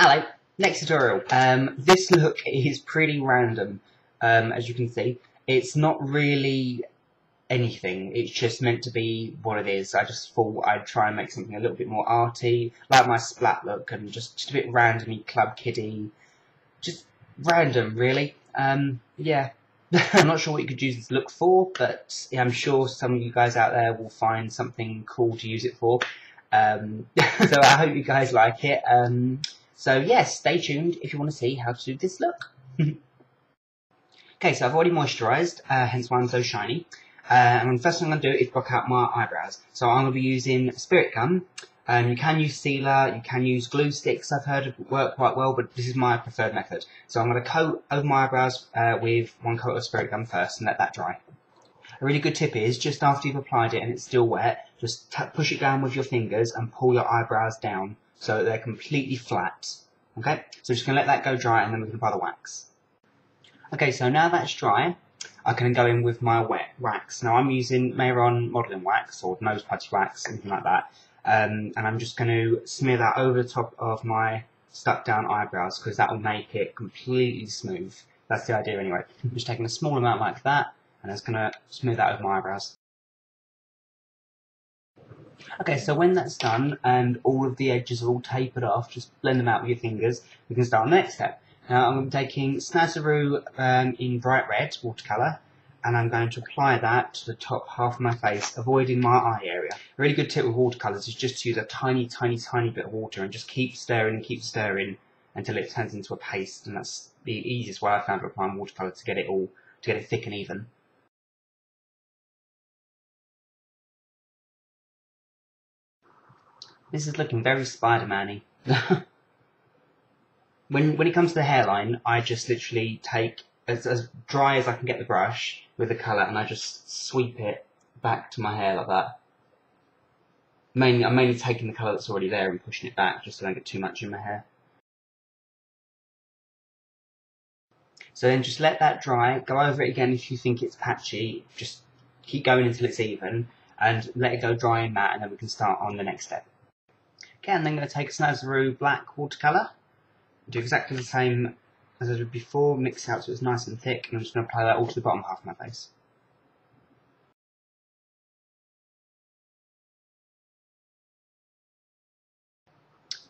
Hello, next tutorial. This look is pretty random, as you can see. It's not really anything, it's just meant to be what it is. I just thought I'd try and make something a little bit more arty, like my splat look, and just a bit randomly club kiddie. Just random, really. Yeah. I'm not sure what you could use this look for, but yeah, I'm sure some of you guys out there will find something cool to use it for. So I hope you guys like it. So yes, stay tuned if you want to see how to do this look. Okay, so I've already moisturised, hence why I'm so shiny. And the first thing I'm going to do is block out my eyebrows. So I'm going to be using spirit gum. You can use sealer, you can use glue sticks, I've heard work quite well, but this is my preferred method. So I'm going to coat over my eyebrows with one coat of spirit gum first and let that dry. A really good tip is, just after you've applied it and it's still wet, just push it down with your fingers and pull your eyebrows down so that they're completely flat. Okay, so just going to let that go dry and then we're going to apply the wax. Okay, so now that's dry, I can go in with my wet wax. Now I'm using Mayron modelling wax or nose putty wax, anything like that. And I'm just going to smear that over the top of my stuck down eyebrows because that will make it completely smooth. That's the idea anyway. I'm just taking a small amount like that and I'm just going to smear that over my eyebrows. Okay, so when that's done and all of the edges are all tapered off, just blend them out with your fingers, we can start on the next step. Now I'm going to be taking Snazaroo in bright red watercolour, and I'm going to apply that to the top half of my face, avoiding my eye area. A really good tip with watercolours is just to use a tiny bit of water and just keep stirring until it turns into a paste, and that's the easiest way I found to apply watercolour to get it thick and even. This is looking very Spider-Man-y. When it comes to the hairline, I just literally take as dry as I can get the brush with the colour and I just sweep it back to my hair like that. I'm mainly taking the colour that's already there and pushing it back just so I don't get too much in my hair. So then just let that dry, go over it again if you think it's patchy, just keep going until it's even and let it go dry and matte, and then we can start on the next step. Okay, and then I'm going to take a Snazaroo black watercolour, do exactly the same as I did before, mix it out so it's nice and thick, and I'm just going to apply that all to the bottom half of my face.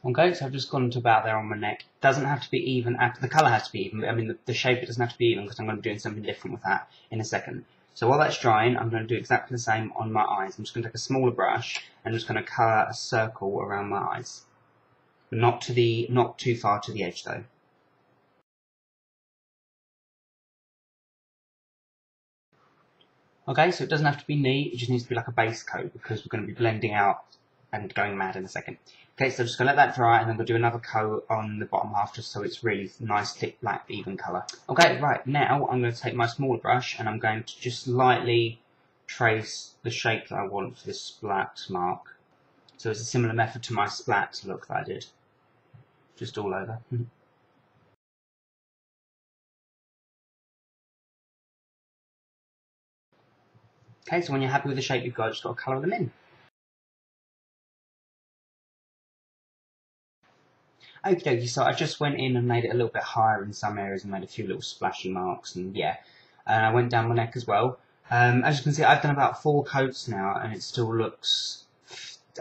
Okay, so I've just gone to about there on my neck. Doesn't have to be even, the colour has to be even, I mean the shape it doesn't have to be even because I'm going to be doing something different with that in a second. So while that's drying, I'm going to do exactly the same on my eyes. I'm just going to take a smaller brush and I'm just going to colour a circle around my eyes. Not too far to the edge though. Okay, so it doesn't have to be neat, it just needs to be like a base coat because we're going to be blending out and going mad in a second. Okay, so I'm just going to let that dry and then we'll do another coat on the bottom half just so it's really nice, thick, black, even colour. Okay, right, now I'm going to take my smaller brush and I'm going to just lightly trace the shape that I want for this splat mark. So it's a similar method to my splat look that I did. Just all over. Okay, so when you're happy with the shape you've got, just got to colour them in. Okie dokie, so I just went in and made it a little bit higher in some areas and made a few little splashy marks, and yeah. And I went down my neck as well. As you can see, I've done about 4 coats now, and it still looks,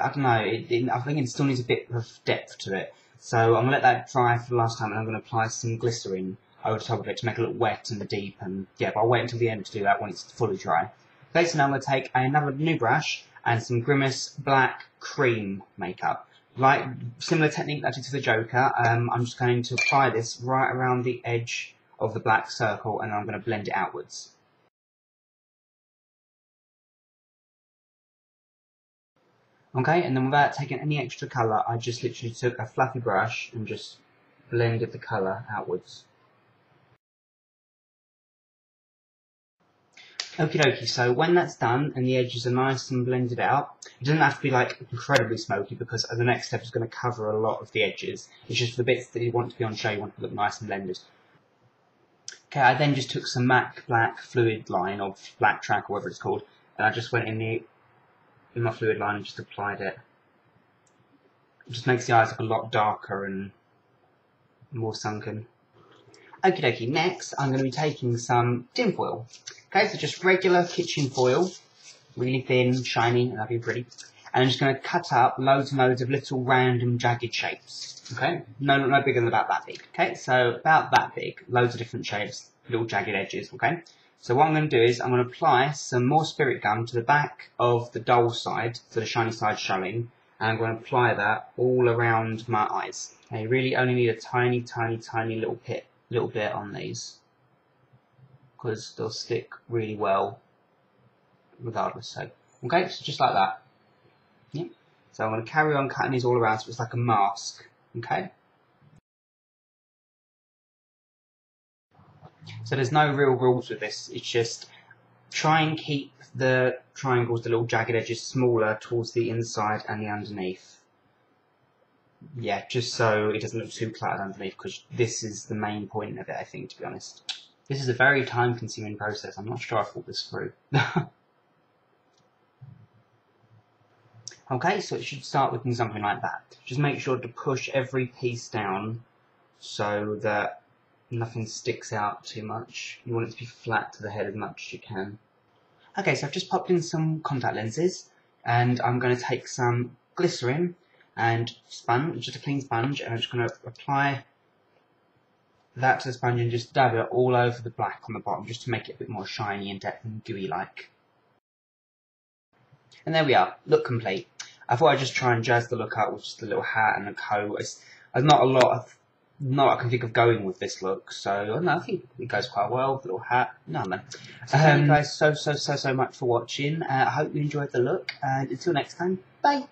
I don't know, I think it still needs a bit of depth to it. So I'm going to let that dry for the last time, and I'm going to apply some glycerin over the top of it to make it look wet and deep, and yeah, but I'll wait until the end to do that when it's fully dry. Okay, so now I'm going to take another new brush and some Grimace Black Cream makeup. Like, similar technique that I did to the Joker, I'm just going to apply this right around the edge of the black circle and I'm going to blend it outwards. Okay, and then without taking any extra colour, I just literally took a fluffy brush and just blended the colour outwards. Okie dokie, so when that's done and the edges are nice and blended out, it doesn't have to be like incredibly smoky because the next step is going to cover a lot of the edges. It's just the bits that you want to be on show, you want to look nice and blended. Okay, I then just took some MAC black fluid line or black track or whatever it's called, and I just went in my fluid line and just applied it. It just makes the eyes look a lot darker and more sunken. Okie dokie, next I'm going to be taking some tin foil. Okay, so just regular kitchen foil, really thin, shiny, and that'd be pretty. And I'm just going to cut up loads and loads of little random jagged shapes. Okay, no bigger than about that big. Okay, so about that big, loads of different shapes, little jagged edges. Okay, so what I'm going to do is I'm going to apply some more spirit gum to the back of the dull side, so the shiny side showing, and I'm going to apply that all around my eyes. I really only need a tiny little bit on these, because they'll stick really well regardless. So, okay, so just like that. Yeah. So I'm going to carry on cutting these all around so it's like a mask. Okay. So there's no real rules with this. It's just try and keep the triangles, the little jagged edges, smaller towards the inside and the underneath. Yeah, just so it doesn't look too cluttered underneath, because this is the main point of it, I think, to be honest. This is a very time-consuming process. I'm not sure I thought this through. Okay, so it should start looking something like that. Just make sure to push every piece down so that nothing sticks out too much. You want it to be flat to the head as much as you can. Okay, so I've just popped in some contact lenses, and I'm going to take some glycerin and sponge, just a clean sponge, and I'm just going to apply that to the sponge and just dab it all over the black on the bottom, just to make it a bit more shiny and gooey-like. And there we are, look complete. I thought I'd just try and jazz the look up with just a little hat and a coat. There's not a lot I can think of going with this look, so no, I think it goes quite well with the little hat. No, man. So thank you guys so much for watching. I hope you enjoyed the look, and until next time, bye!